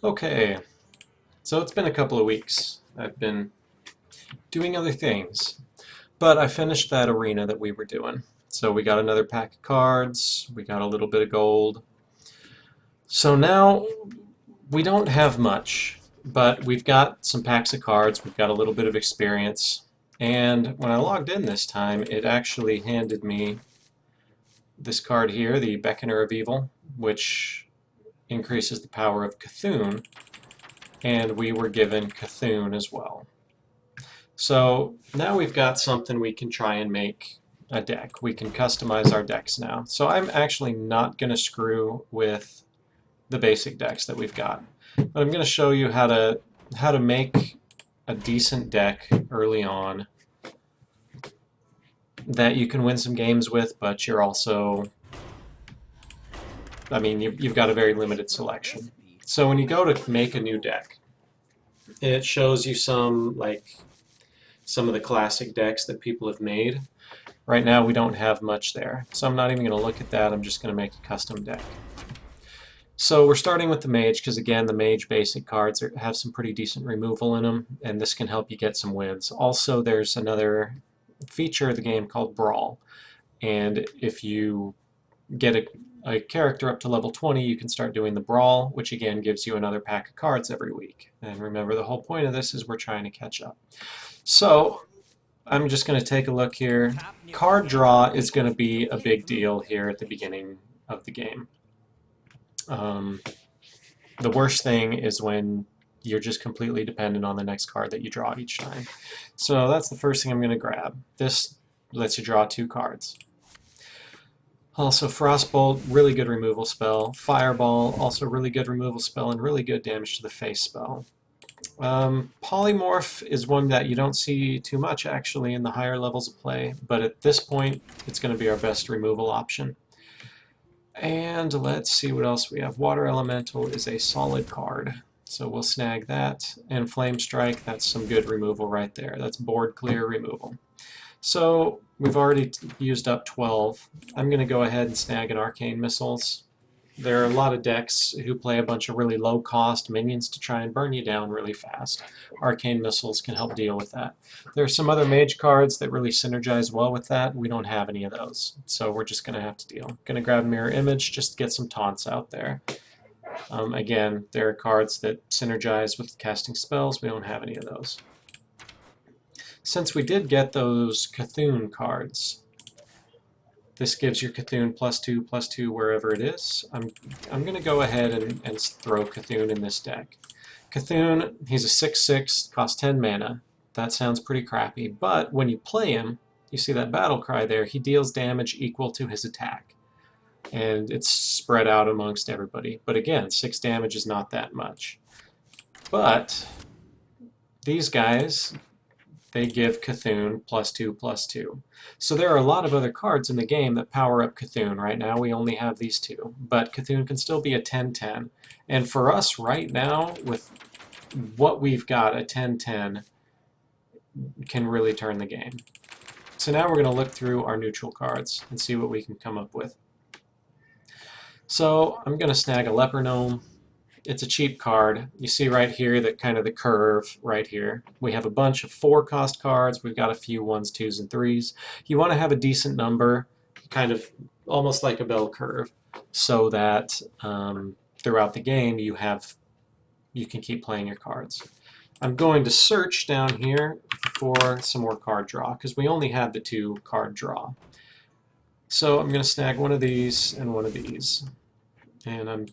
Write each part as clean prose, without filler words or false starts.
Okay, so it's been a couple of weeks. I've been doing other things, but I finished that arena that we were doing. So we got another pack of cards, we got a little bit of gold. So now we don't have much, but we've got some packs of cards, we've got a little bit of experience, and when I logged in this time, it actually handed me this card here, the Beckoner of Evil, which increases the power of Cthulhu, and we were given Cthulhu as well. So now we've got something we can try and make a deck. We can customize our decks now. So I'm actually not going to screw with the basic decks that we've got. But I'm going to show you how to make a decent deck early on that you can win some games with, but you're also, I mean, you've got a very limited selection. So when you go to make a new deck, it shows you some of the classic decks that people have made. Right now we don't have much there, so I'm not even going to look at that. I'm just going to make a custom deck. So we're starting with the Mage because, again, the Mage basic cards have some pretty decent removal in them, and this can help you get some wins. Also, there's another feature of the game called Brawl, and if you get a character up to level 20, you can start doing the Brawl, which again gives you another pack of cards every week. And remember, the whole point of this is we're trying to catch up. So I'm just going to take a look here. Card draw is going to be a big deal here at the beginning of the game. The worst thing is when you're just completely dependent on the next card that you draw each time. So that's the first thing I'm going to grab. This lets you draw 2 cards. Also, Frostbolt, really good removal spell. Fireball, also really good removal spell and really good damage to the face spell. Polymorph is one that you don't see too much actually in the higher levels of play, but at this point it's going to be our best removal option. And let's see what else we have. Water Elemental is a solid card, so we'll snag that. And Flame Strike, that's some good removal right there. That's board clear removal. So we've already used up 12. I'm going to go ahead and snag an Arcane Missiles. There are a lot of decks who play a bunch of really low-cost minions to try and burn you down really fast. Arcane Missiles can help deal with that. There are some other Mage cards that really synergize well with that. We don't have any of those, so we're just going to have to deal. Going to grab Mirror Image just to get some taunts out there. Again, there are cards that synergize with casting spells. We don't have any of those. Since we did get those Cthulhu cards, this gives your Cthulhu +2/+2 wherever it is. I'm going to go ahead and throw Cthulhu in this deck. Cthulhu, he's a 6/6, costs 10 mana. That sounds pretty crappy, but when you play him, you see that battle cry there, he deals damage equal to his attack. And it's spread out amongst everybody. But again, 6 damage is not that much. But these guys, they give Cthulhu +2/+2. So there are a lot of other cards in the game that power up Cthulhu. Right now we only have these 2, but Cthulhu can still be a 10/10. And for us right now, with what we've got, a 10/10 can really turn the game. So now we're going to look through our neutral cards and see what we can come up with. So I'm going to snag a Leper Gnome. It's a cheap card. You see right here that kind of the curve right here. We have a bunch of 4-cost cards. We've got a few 1s, 2s, and 3s. You want to have a decent number, kind of almost like a bell curve, so that throughout the game you can keep playing your cards. I'm going to search down here for some more card draw, because we only have the 2 card draw. So I'm going to snag one of these and one of these. And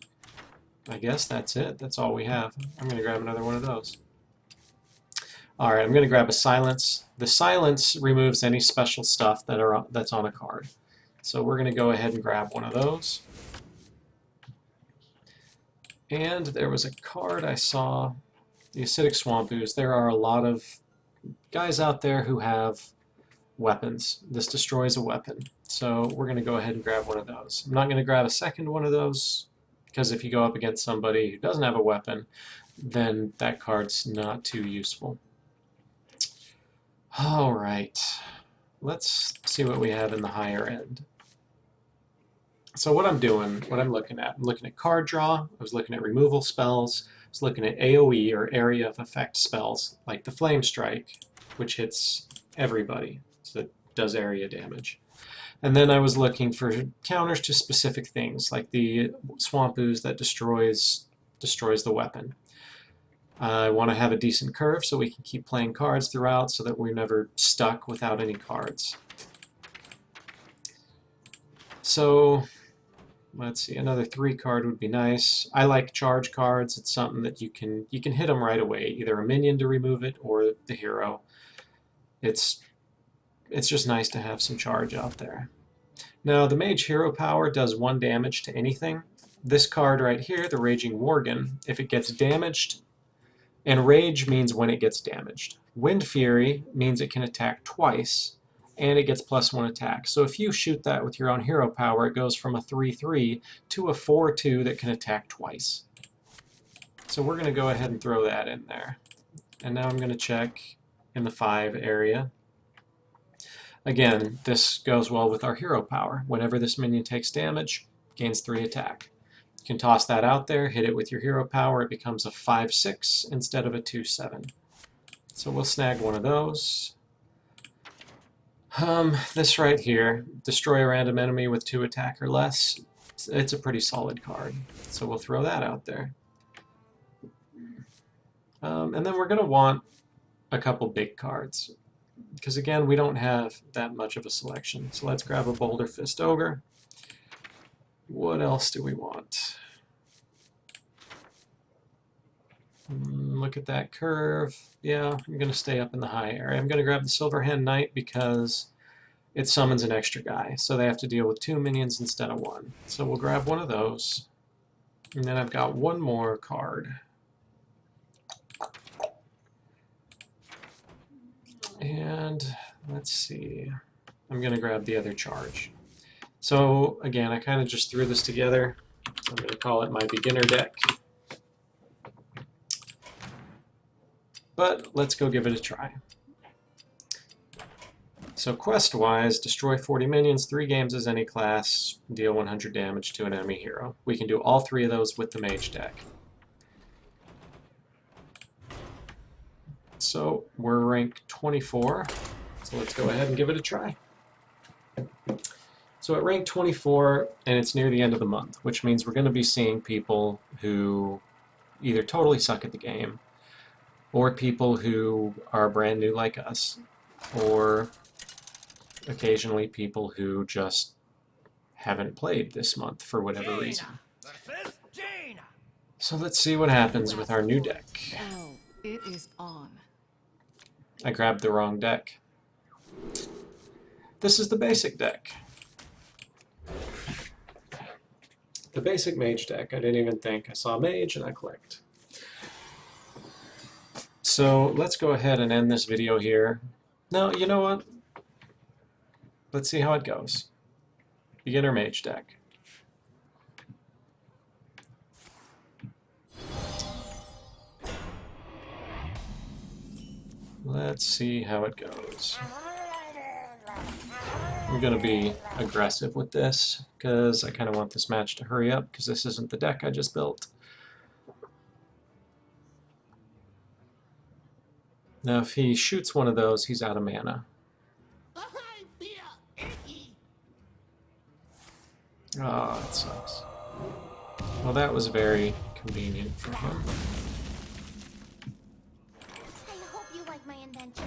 I guess that's it. That's all we have. I'm going to grab another one of those. Alright, I'm going to grab a Silence. The Silence removes any special stuff that's on a card. So we're going to go ahead and grab one of those. And there was a card I saw, the Acidic Swamp Ooze. There are a lot of guys out there who have weapons. This destroys a weapon. So we're going to go ahead and grab one of those. I'm not going to grab a second one of those, because if you go up against somebody who doesn't have a weapon, then that card's not too useful. Alright, let's see what we have in the higher end. So what I'm doing, what I'm looking at card draw, I was looking at removal spells, I was looking at AoE or area of effect spells, like the Flame Strike, which hits everybody, so it does area damage. And then I was looking for counters to specific things, like the Swamp Ooze that destroys the weapon. I want to have a decent curve so we can keep playing cards throughout so that we're never stuck without any cards. So let's see, another 3 card would be nice. I like charge cards. It's something that you can hit them right away, either a minion to remove it or the hero. It's just nice to have some charge out there. Now the Mage Hero Power does 1 damage to anything. This card right here, the Raging Worgen, if it gets damaged, and Rage means when it gets damaged. Wind Fury means it can attack twice, and it gets +1 attack. So if you shoot that with your own hero power, it goes from a 3/3 to a 4/2 that can attack twice. So we're going to go ahead and throw that in there. And now I'm going to check in the 5 area. Again, this goes well with our hero power. Whenever this minion takes damage, gains 3 attack. You can toss that out there, hit it with your hero power, it becomes a 5/6 instead of a 2/7. So we'll snag one of those. This right here, destroy a random enemy with 2 attack or less. It's a pretty solid card, so we'll throw that out there. And then we're going to want a couple big cards, because again, we don't have that much of a selection. So let's grab a Boulder Fist Ogre. What else do we want? Look at that curve. Yeah, I'm going to stay up in the high area. I'm going to grab the Silverhand Knight because it summons an extra guy, so they have to deal with 2 minions instead of 1. So we'll grab one of those. And then I've got one more card. And let's see. I'm going to grab the other charge. So again, I kind of just threw this together. I'm going to call it my beginner deck. But let's go give it a try. So quest-wise, destroy 40 minions, 3 games as any class, deal 100 damage to an enemy hero. We can do all 3 of those with the mage deck. So we're rank 24, so let's go ahead and give it a try. So at rank 24, and it's near the end of the month, which means we're going to be seeing people who either totally suck at the game, or people who are brand new like us, or occasionally people who just haven't played this month for whatever reason. So let's see what happens with our new deck. Oh, it is on. I grabbed the wrong deck. This is the basic deck. The basic mage deck. I didn't even think. I saw mage and I clicked. So let's go ahead and end this video here. No, you know what? Let's see how it goes. Beginner mage deck. Let's see how it goes. I'm going to be aggressive with this because I kind of want this match to hurry up because this isn't the deck I just built. Now if he shoots one of those, he's out of mana. Oh, that sucks. Well, that was very convenient for him. I hope you like my invention.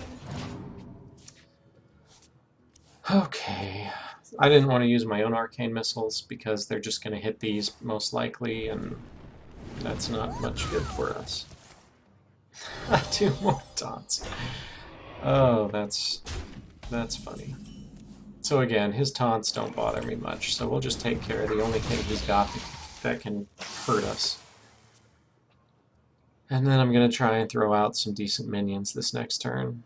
Okay. I didn't want to use my own arcane missiles because they're just going to hit these most likely, and that's not much good for us. 2 more taunts. Oh, that's funny. So again, his taunts don't bother me much, so we'll just take care of the only thing he's got that can hurt us. And then I'm going to try and throw out some decent minions this next turn.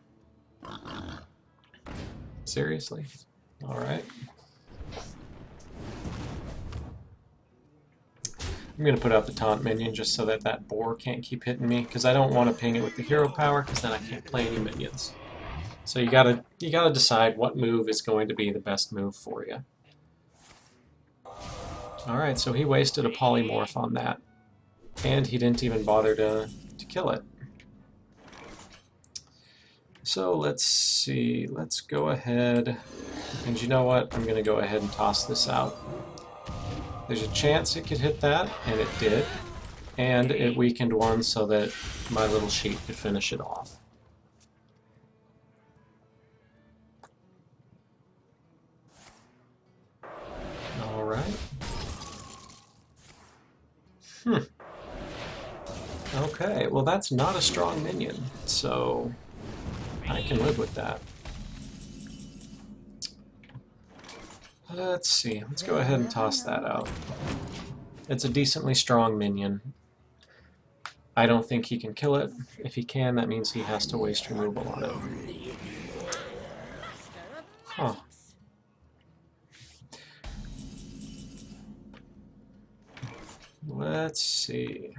Seriously? Alright. I'm going to put out the taunt minion just so that that boar can't keep hitting me, because I don't want to ping it with the hero power, because then I can't play any minions. So you gotta decide what move is going to be the best move for you. Alright, so he wasted a polymorph on that. And he didn't even bother to kill it. So let's see, let's go ahead, and you know what, I'm going to go ahead and toss this out. There's a chance it could hit that, and it did, and it weakened one so that my little sheep could finish it off. Alright. Okay, well that's not a strong minion, so I can live with that. Let's see, let's go ahead and toss that out. It's a decently strong minion. I don't think he can kill it. If he can, that means he has to waste removal on it. Huh. Let's see.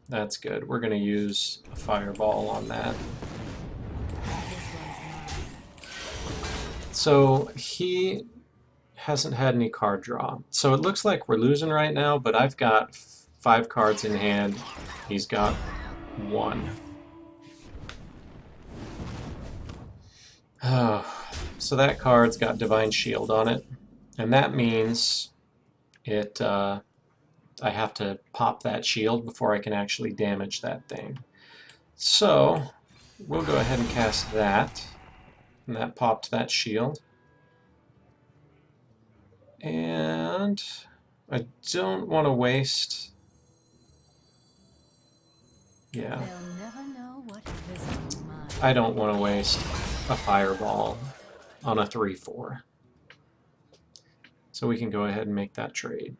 That's good. We're going to use a fireball on that. So he hasn't had any card draw. So it looks like we're losing right now, but I've got 5 cards in hand. He's got 1. So that card's got Divine Shield on it, and that means it. I have to pop that shield before I can actually damage that thing. So we'll go ahead and cast that, and that popped that shield. And I don't want to waste. Yeah. I don't want to waste a fireball on a 3/4. So we can go ahead and make that trade.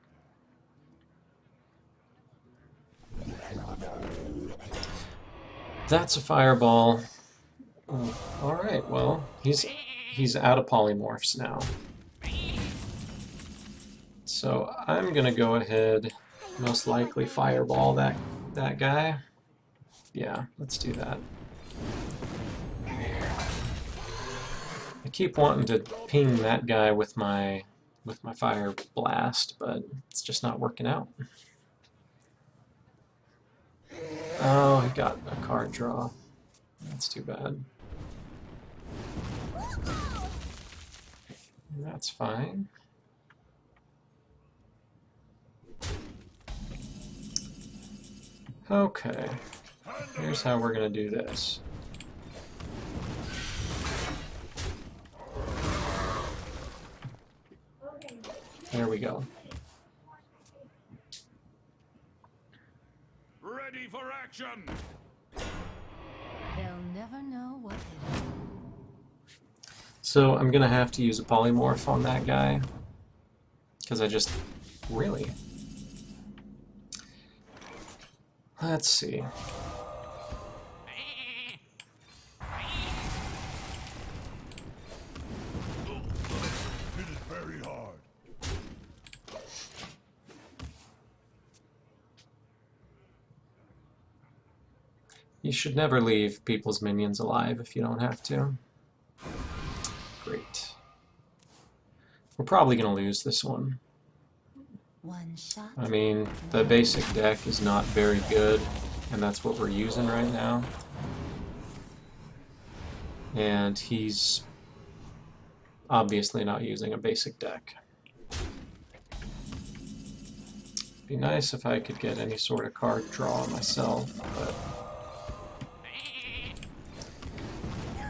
That's a fireball. Alright, well, he's out of polymorphs now. So I'm gonna go ahead, most likely fireball that guy. Yeah, let's do that. I keep wanting to ping that guy with my fire blast, but it's just not working out. Oh, he got a card draw. That's too bad. That's fine. Okay, here's how we're going to do this. There we go. Ready for action! They'll never know what hit 'em. So I'm going to have to use a polymorph on that guy, because I just... really? Let's see. It is very hard. You should never leave people's minions alive if you don't have to. Great. We're probably going to lose this one. One shot. I mean, the basic deck is not very good, and that's what we're using right now. And he's obviously not using a basic deck. Be nice if I could get any sort of card draw myself, but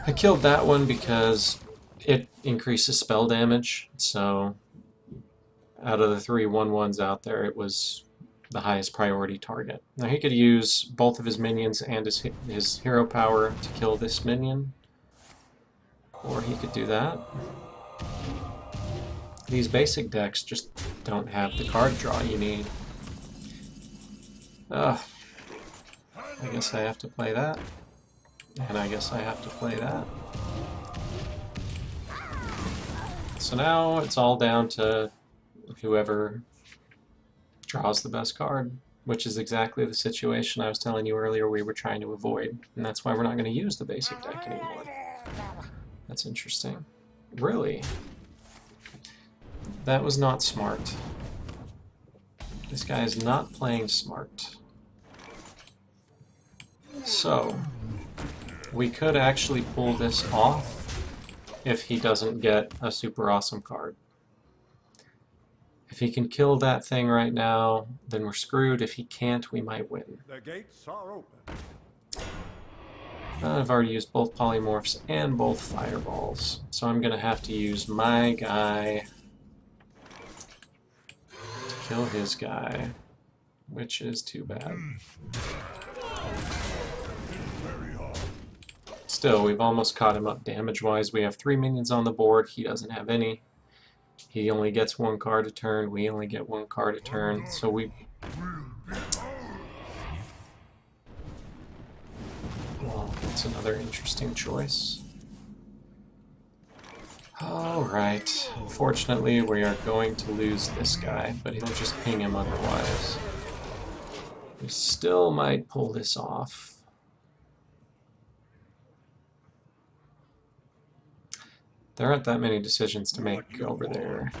I killed that one because it increases spell damage, so out of the 3 1/1s out there, it was the highest priority target. Now he could use both of his minions and his hero power to kill this minion, or he could do that. These basic decks just don't have the card draw you need. Ugh. I guess I have to play that. And I guess I have to play that. So now it's all down to whoever draws the best card, which is exactly the situation I was telling you earlier we were trying to avoid. And that's why we're not going to use the basic deck anymore. That's interesting. Really? That was not smart. This guy is not playing smart. So, we could actually pull this off if he doesn't get a super awesome card. If he can kill that thing right now, then we're screwed. If he can't, we might win. The gates are open. I've already used both polymorphs and both fireballs, so I'm going to have to use my guy to kill his guy, which is too bad. Still, we've almost caught him up damage-wise. We have 3 minions on the board. He doesn't have any. He only gets 1 card a turn. We only get 1 card a turn. So we... Well, that's another interesting choice. Alright. Unfortunately, we are going to lose this guy, but he'll just ping him otherwise. We still might pull this off. There aren't that many decisions to make over there.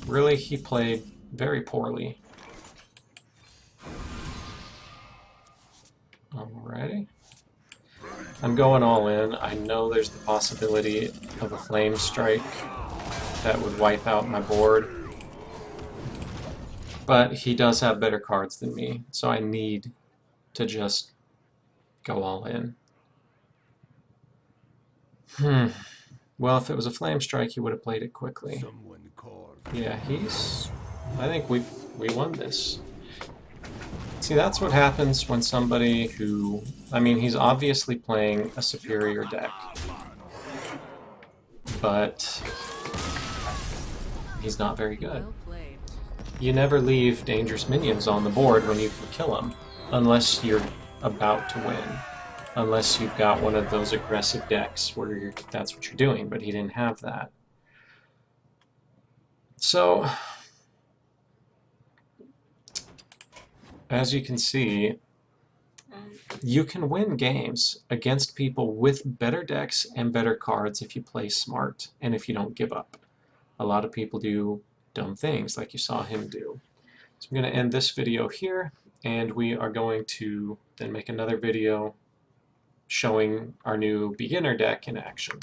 Really, he played very poorly. Alrighty. I'm going all in. I know there's the possibility of a flame strike that would wipe out my board. But he does have better cards than me, so I need to just go all in. Well, if it was a flame strike, he would have played it quickly. Yeah, I think we won this. See, that's what happens when somebody who... I mean, he's obviously playing a superior deck. But he's not very good. Well played. You never leave dangerous minions on the board when you can kill them, unless you're about to win. Unless you've got one of those aggressive decks where that's what you're doing, but he didn't have that. So, as you can see, you can win games against people with better decks and better cards if you play smart and if you don't give up. A lot of people do dumb things like you saw him do. So I'm going to end this video here, and we are going to then make another video showing our new beginner deck in action.